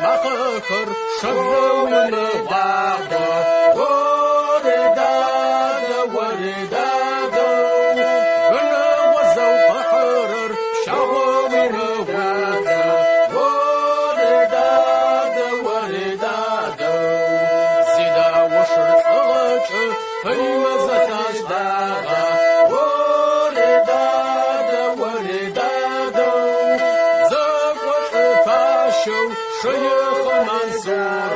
مخخر شغل واغا ورداد وردادو غنا وزو حرر شغل واغا ورداد وردادو زيدا وشر حغج هي مزتاج داغا ورداد وردادو زقوت فاشو شيخ منصور